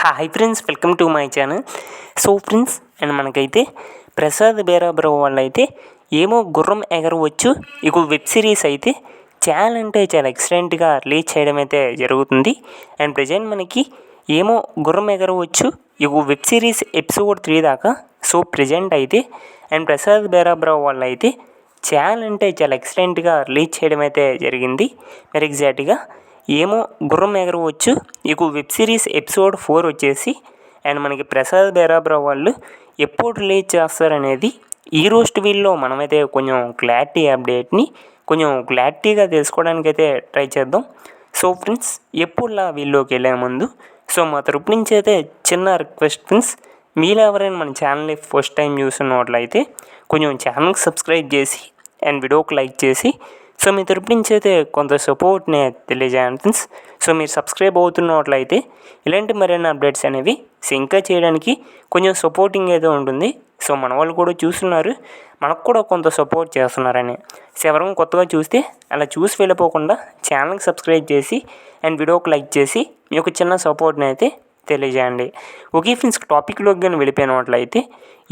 Hi friends, welcome to my channel. So friends, and మనకైతే ప్రసాద్ బేరాబ్రో వాళ్ళు అయితే ఏమో గుర్రం ఎగరవచ్చు ఇక వెబ్ సిరీస్ అయితే చాలా అంటే చాలా ఎక్సలెంట్గా రిలీజ్ చేయడం అయితే జరుగుతుంది. అండ్ ప్రజెంట్ మనకి ఏమో గుర్రం ఎగరవచ్చు ఇక వెబ్ సిరీస్ ఎపిసోడ్ 3 దాకా. సో ప్రజెంట్ అయితే అండ్ ప్రసాద్ బేరాబ్రో వాళ్ళు అయితే చాలా అంటే చాలా ఎక్సలెంట్గా రిలీజ్ చేయడం అయితే జరిగింది. మరి ఎగ్జాక్ట్గా ఏమో గుర్రం ఎగరవచ్చు ఇక వెబ్ సిరీస్ ఎపిసోడ్ 4 వచ్చేసి అండ్ మనకి ప్రసాద్ బేరాబ్రో వాళ్ళు ఎప్పుడు రిలీజ్ చేస్తారనేది ఈ రోజు వీడియోలో మనమైతే కొంచెం క్లారిటీగా తెలుసుకోవడానికి అయితే ట్రై చేద్దాం. సో ఫ్రెండ్స్, ఎప్పుడులా వీడియోకి వెళ్ళే ముందు మా తరపు నుంచి అయితే చిన్న రిక్వెస్ట్ ఫ్రెండ్స్, మీరు ఎవరైనా మన ఛానల్ని ఫస్ట్ టైం చూస్తున్నట్లయితే కొంచెం ఛానల్కి సబ్స్క్రైబ్ చేసి అండ్ వీడియోకి లైక్ చేసి మీ తరపు నుంచి అయితే కొంత సపోర్ట్ని తెలియజేయండి ఫ్రెండ్స్. మీరు సబ్స్క్రైబ్ అవుతున్నట్లయితే ఇలాంటి మరిన్ని అప్డేట్స్ అనేవి ఇంకా చేయడానికి కొంచెం సపోర్టింగ్ అయితే ఉంటుంది. మన వాళ్ళు కూడా చూస్తున్నారు, మనకు కూడా కొంత సపోర్ట్ చేస్తున్నారని. ఎవరైనా కొత్తగా చూస్తే అలా చూసి వెళ్ళిపోకుండా ఛానల్కి సబ్స్క్రైబ్ చేసి అండ్ వీడియోకి లైక్ చేసి మీ యొక్క చిన్న సపోర్ట్ని అయితే తెలియజేయండి. ఓకే ఫ్రెండ్స్, టాపిక్లోకి కానీ వెళ్ళిపోయినట్లయితే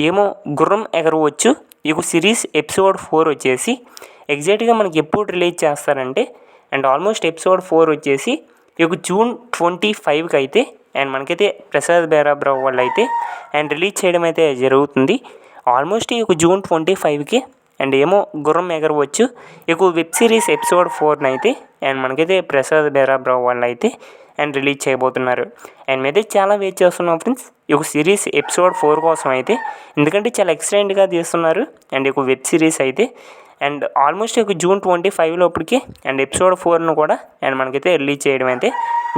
ఏమో గుర్రం ఎగరవచ్చు ఇక సిరీస్ ఎపిసోడ్ 4 వచ్చేసి ఎగ్జాక్ట్గా మనకి ఎప్పుడు రిలీజ్ చేస్తారంటే అండ్ ఆల్మోస్ట్ ఎపిసోడ్ 4 వచ్చేసి ఇక జూన్ 25కి అయితే అండ్ మనకైతే ప్రసాద్ బేరాబ్రో వాళ్ళు అయితే అండ్ రిలీజ్ చేయడం అయితే జరుగుతుంది. ఆల్మోస్ట్ ఇక జూన్ 25కి అండ్ ఏమో గుర్రం ఎగరవచ్చు ఇక వెబ్ సిరీస్ ఎపిసోడ్ 4 అయితే అండ్ మనకైతే ప్రసాద్ బేరాబ్రో వాళ్ళు అయితే అండ్ రిలీజ్ చేయబోతున్నారు. అండ్ మీదే చాలా వెయిట్ చేస్తున్నాం ఫ్రెండ్స్ ఇక సిరీస్ ఎపిసోడ్ 4 కోసం అయితే, ఎందుకంటే చాలా ఎక్సలెంట్గా తీస్తున్నారు అండ్ ఇక వెబ్ సిరీస్ అయితే అండ్ ఆల్మోస్ట్ ఇక జూన్ 25 లోపలికి అండ్ ఎపిసోడ్ 4ను కూడా అండ్ మనకైతే రిలీజ్ చేయడం అయితే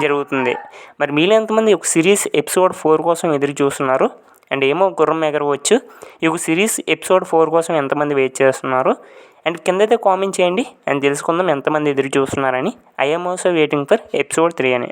జరుగుతుంది. మరి మీరు ఎంతమంది ఒక సిరీస్ ఎపిసోడ్ 4 కోసం ఎదురు చూస్తున్నారు అండ్ ఏమో గుర్రం ఎగరవచ్చు ఇక సిరీస్ ఎపిసోడ్ 4 కోసం ఎంతమంది వెయిట్ చేస్తున్నారు అండ్ కిందైతే కామెంట్ చేయండి అండ్ తెలుసుకుందాం ఎంతమంది ఎదురు చూస్తున్నారని. I'm also waiting for episode 3 అని.